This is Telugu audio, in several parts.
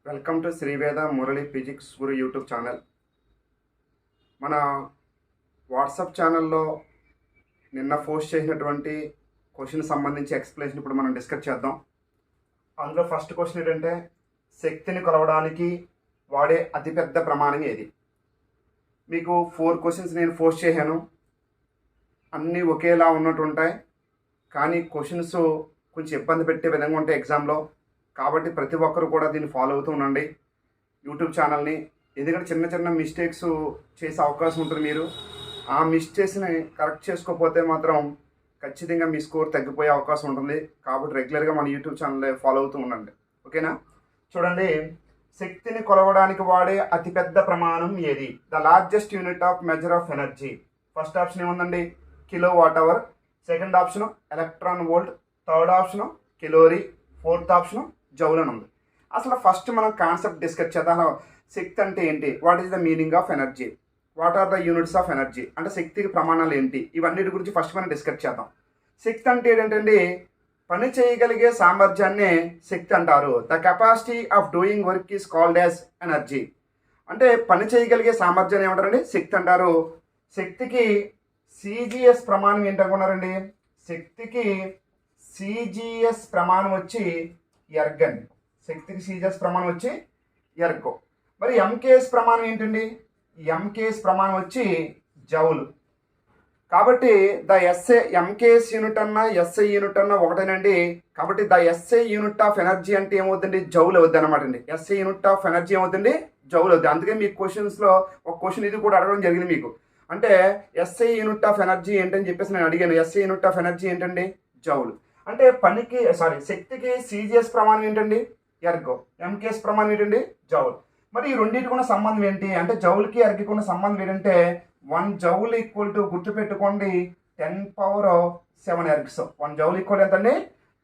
Welcome to Sri Veda Murali physics Guru YouTube channel. మన వాట్సాప్ ఛానల్లో నిన్న పోస్ట్ చేసినటువంటి క్వశ్చన్ సంబంధించి ఎక్స్ప్లెనేషన్ ఇప్పుడు మనం డిస్కస్ చేద్దాం. అందులో ఫస్ట్ క్వశ్చన్ ఏంటంటే, శక్తిని కొలవడానికి వాడే అతిపెద్ద ప్రమాణం ఏది? మీకు 4 క్వశ్చన్స్ నేను పోస్ట్ చేశాను. అన్నీ ఒకేలా ఉన్నట్టు ఉంటాయి, కానీ క్వశ్చన్స్ కొంచెం ఇబ్బంది పెట్టే విధంగా ఉంటాయి ఎగ్జామ్లో. కాబట్టి ప్రతి ఒక్కరు కూడా దీన్ని ఫాలో అవుతూ ఉండండి యూట్యూబ్ ఛానల్ని. ఎందుకంటే చిన్న చిన్న మిస్టేక్స్ చేసే అవకాశం ఉంటుంది. మీరు ఆ మిస్టేక్స్ని కరెక్ట్ చేసుకోకపోతే మాత్రం ఖచ్చితంగా మీ స్కోర్ తగ్గిపోయే అవకాశం ఉంటుంది. కాబట్టి రెగ్యులర్గా మన యూట్యూబ్ ఛానల్ ఫాలో అవుతూ ఉండండి, ఓకేనా? చూడండి, శక్తిని కొలవడానికి వాడే అతిపెద్ద ప్రమాణం ఏది? The largest unit of measure of energy. First option ఏముందండి? Kilowatt hour. Second option electron volt. Third option calorie. Fourth option joule అని ఉంది. అసలు ఫస్ట్ మనం కాన్సెప్ట్ డిస్కస్ చేద్దాం. శక్తి అంటే ఏంటి? What is the meaning of energy? What are the units of energy? అంటే శక్తికి ప్రమాణాలు ఏంటి? ఇవన్నిటి గురించి ఫస్ట్ మనం డిస్కస్ చేద్దాం. శక్తి అంటే ఏంటంటే పని చేయగలిగే సామర్థ్యాన్నే శక్తి అంటారు. The capacity of doing work is called as energy. అంటే పని చేయగలిగే సామర్థ్యాన్ని ఏమంటారండి? శక్తి అంటారు. శక్తికి సిజిఎస్ ప్రమాణం ఏంటనుకున్నారండి? శక్తికి సిజిఎస్ ప్రమాణం వచ్చి ఎర్గ్ అండి. శక్తికి సిజిఎస్ ప్రమాణం వచ్చి ఎర్గ్. మరి ఎంకేఎస్ ప్రమాణం ఏంటండి? ఎంకేఎస్ ప్రమాణం వచ్చి జౌలు. కాబట్టి ద ఎస్ఏ ఎంకేఎస్ యూనిట్ అన్నా ఎస్ఐ యూనిట్ అన్నా ఒకటేనండి. కాబట్టి the SI unit of energy అంటే ఏమవుతుంది? జౌల్ అవుద్ది అనమాట అండి. ఎస్ఐ యూనిట్ ఆఫ్ ఎనర్జీ ఏమవుతుంది? జౌల్ అవుద్ది. అందుకే మీ క్వశ్చన్స్లో ఒక క్వశ్చన్ ఇది కూడా అడగడం జరిగింది మీకు. అంటే ఎస్ఐ యూనిట్ ఆఫ్ ఎనర్జీ ఏంటని చెప్పేసి నేను అడిగాను. ఎస్ఐ యూనిట్ ఆఫ్ ఎనర్జీ ఏంటండి? జౌల్. అంటే శక్తికి సిజిఎస్ ప్రమాణం ఏంటండి? ఎర్గో. ఎంకేఎస్ ప్రమాణం ఏంటండి? జౌల్. మరి ఈ రెండింటికి ఉన్న సంబంధం ఏంటి అంటే, జౌల్కి ఎర్గ్కి ఉన్న సంబంధం ఏంటంటే 1 జౌల్ ఈక్వల్ టు, గుర్తుపెట్టుకోండి, 10⁻7 ఎర్గ్స్. 1 జౌల్ ఈక్వల్ ఎంతండి?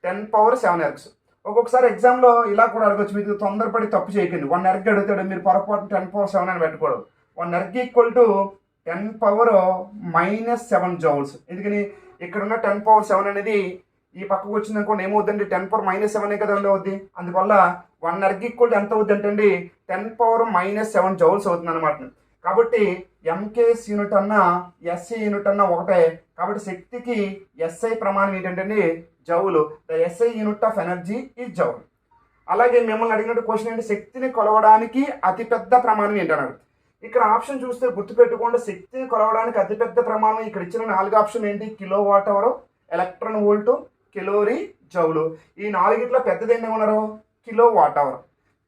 10⁻7 ఎర్గ్స్. ఒక్కొక్కసారి ఎగ్జామ్లో ఇలా కూడా అడగచ్చు. మీకు తొందరపడి తప్పు చేయకండి. 1 ఎర్గ్ అడుగుతాడు, మీరు పొరపాటు 10⁻7 అని పెట్టుకోవడం. 1 ఎర్గ్ ఈక్వల్ టు 10⁻−7 జౌల్స్. ఎందుకని ఇక్కడ ఉన్న 10⁻7 అనేది ఈ పక్కకు వచ్చింది అనుకోండి, ఏమవుతుందండి? 10⁻−7 కదండి అవుద్ది. అందువల్ల 1 ఎర్గ్ ఈక్వల్ ఎంత అవుద్ది అంటే 10⁻−7 జౌల్స్ అవుతుంది అనమాట. కాబట్టి ఎంకేఎస్ యూనిట్ అన్నా ఎస్ఐ యూనిట్ అన్నా ఒకటే. కాబట్టి శక్తికి ఎస్ఐ ప్రమాణం ఏంటంటే జౌలు. The SI unit of energy is joule. అలాగే మిమ్మల్ని అడిగినట్టు క్వశ్చన్ ఏంటి? శక్తిని కొలవడానికి అతిపెద్ద ప్రమాణం ఏంటన్నాడు. ఇక్కడ ఆప్షన్ చూస్తే గుర్తుపెట్టుకోండి, శక్తిని కొలవడానికి అతిపెద్ద ప్రమాణం ఇక్కడ ఇచ్చిన 4 ఆప్షన్ ఏంటి? Kilowatt hour, electron volt, calorie, joule. ఈ 4గిట్లో పెద్దది ఏంటి ఉన్నారు? Kilowatt hour.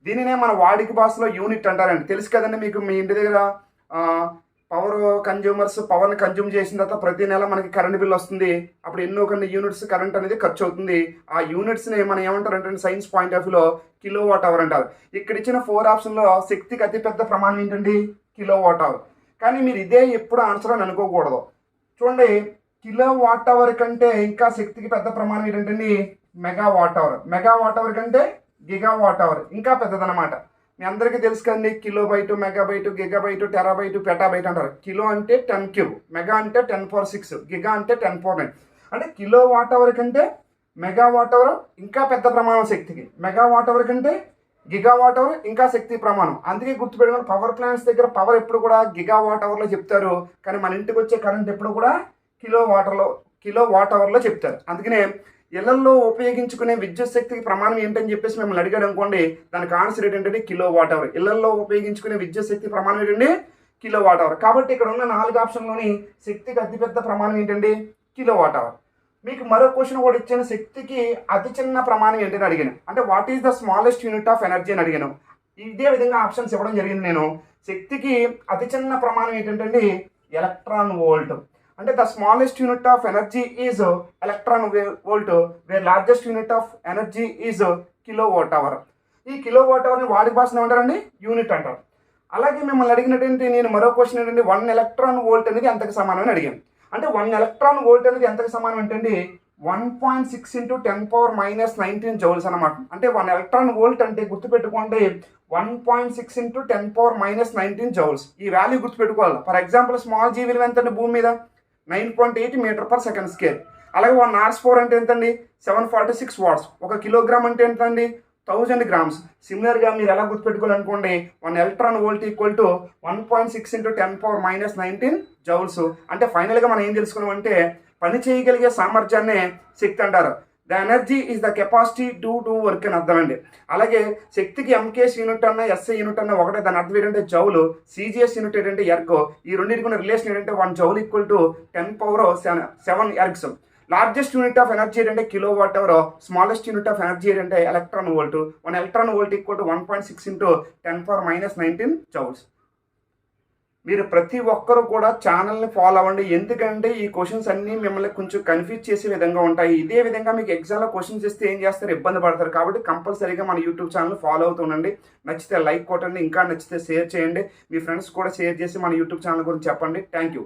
దీనినే మన వాడిక భాషలో యూనిట్ అంటారండి. తెలుసు కదండి మీకు. మీ ఇంటి దగ్గర పవర్ని కన్జ్యూమ్ చేసిన తర్వాత ప్రతి నెల మనకి కరెంట్ బిల్ వస్తుంది. అప్పుడు ఎన్నో కొన్ని యూనిట్స్ కరెంట్ అనేది ఖర్చు అవుతుంది. ఆ యూనిట్స్ని మనం ఏమంటారంటే సైన్స్ పాయింట్ ఆఫ్ వ్యూలో కిలో వాట్ అవర్ అంటారు. ఇక్కడ ఇచ్చిన 4 ఆప్షన్లో శక్తికి అతిపెద్ద ప్రమాణం ఏంటండి? Kilowatt hour. కానీ మీరు ఇదే ఎప్పుడు ఆన్సర్ అని అనుకోకూడదు. చూడండి, కిలో వాట్ అవర్ కంటే ఇంకా శక్తికి పెద్ద ప్రమాణం ఏంటంటే megawatt hour. Megawatt hour కంటే గిగా వాట్ అవర్ ఇంకా పెద్దదన్నమాట. మీ అందరికీ తెలుసు కదండి, కిలోబైటు, మెగాబైటు, గిగాబైటు, టెరాబైటు, పెటాబైట్ అంటారు. కిలో అంటే 10 క్యూబ్, మెగా అంటే 10⁻6, గిగా అంటే 10⁻9. అంటే కిలో వాట్ అవర్ కంటే మెగా వాట్ అవర్ ఇంకా పెద్ద ప్రమాణం శక్తికి. మెగా వాట్ అవర్ కంటే గిగా వాట్ అవర్ ఇంకా శక్తి ప్రమాణం. అందుకే గుర్తుపెట్టుకుని పవర్ ప్లాంట్స్ దగ్గర పవర్ ఎప్పుడు కూడా గిగా వాట్ అవర్లో చెప్తారు, కానీ మన ఇంటికి వచ్చే కరెంట్ ఎప్పుడు కూడా కిలో వాట్ అవర్లో చెప్తారు. అందుకనే ఇళ్లలో ఉపయోగించుకునే విద్యుత్ శక్తికి ప్రమాణం ఏంటని చెప్పేసి మిమ్మల్ని అడిగాడు అనుకోండి, దానికి ఆన్సర్ ఏంటంటే కిలో వాట్ అవర్. ఇళ్లలో ఉపయోగించుకునే విద్యుత్ శక్తి ప్రమాణం ఏంటండి? Kilowatt hour. కాబట్టి ఇక్కడ ఉన్న 4 ఆప్షన్లోని శక్తికి అతిపెద్ద ప్రమాణం ఏంటండి? Kilowatt hour. మీకు మరో క్వశ్చన్ కూడా ఇచ్చాను, శక్తికి అతి చిన్న ప్రమాణం ఏంటని అడిగాను. అంటే what is the smallest unit of energy అని అడిగాను. ఇదే విధంగా ఆప్షన్స్ ఇవ్వడం జరిగింది నేను. శక్తికి అతి చిన్న ప్రమాణం ఏంటంటే ఎలక్ట్రాన్ వోల్ట్. అంటే the smallest unit of energy is electron volt, where largest unit of energy is kilowatt hour. ఈ కిలో వాట్ అవర్ని వాడి భాషలో ఏమంటారండి? యూనిట్ అంటారు. అలాగే మిమ్మల్ని అడిగినటువంటి నేను మరో క్వశ్చన్ ఏంటంటే 1 ఎలక్ట్రాన్ వోల్ట్ అనేది ఎంతకు సమానం అని అడిగాను. అంటే 1 ఎలక్ట్రాన్ వోల్ట్ అనేది ఎంతకు సమానం అంటే 1.6 × 10⁻−19 జౌల్స్ అనమాట. అంటే 1 ఎలక్ట్రాన్ వోల్ట్ అంటే గుర్తుపెట్టుకోండి 1.6 × 10⁻−19 జౌల్స్. ఈ వాల్యూ గుర్తుపెట్టుకోవాలి. ఫర్ ఎగ్జాంపుల్ స్మాల్ జీ విలువ ఎంతండి భూమి మీద? 9.8 మీటర్/సెకండ్ స్క్వేర్. అలాగే 1 Rs4 అంటే ఎంతండి? 746 వాట్స్. 1 కిలోగ్రామ్ అంటే ఎంతండి? 1000 grams. సిమిలర్గా మీరు ఎలా గుర్తుపెట్టుకోవాలనుకోండి, 1 electron volt equal to 1.6 into 10⁻19 joules. అంటే ఫైనల్గా మనం ఏం తెలుసుకున్నామంటే పని చేయగలిగే సామర్థ్యాన్నే శక్తి అంటారు. The energy is the capacity to do work అని అర్థం అండి. అలాగే శక్తికి ఎంకేఎస్ యూనిట్ అన్న ఎస్ఐ యూనిట్ అన్న ఒకటే, దాని అర్థం ఏంటంటే జౌలు. సిజిఎస్ యూనిట్ ఏంటంటే ఎర్గో. ఈ రెండింటికి ఉన్న రిలేషన్ ఏంటంటే 1 joule equal to 10⁻7 ergs. Largest unit of energy ఏంటంటే kilowatt hour. Smallest unit of energy ఏంటంటే electron volt. 1 electron volt equal to 1.6 into 10⁻19 joules. మీరు ప్రతి ఒక్కరు కూడా ఛానల్ని ఫాలో అవ్వండి, ఎందుకంటే ఈ క్వశ్చన్స్ అన్నీ మిమ్మల్ని కొంచెం కన్ఫ్యూజ్ చేసే విధంగా ఉంటాయి. ఇదే విధంగా మీకు ఎగ్జామ్లో క్వశ్చన్స్ ఇస్తే ఏం చేస్తారు, ఇబ్బంది పడతారు. కాబట్టి కంపల్సరీగా మన యూట్యూబ్ ఛానల్ ఫాలో అవుతుండండి. నచ్చితే లైక్ కొట్టండి, ఇంకా నచ్చితే షేర్ చేయండి, మీ ఫ్రెండ్స్ కూడా షేర్ చేసి మన యూట్యూబ్ ఛానల్ గురించి చెప్పండి. Thank you.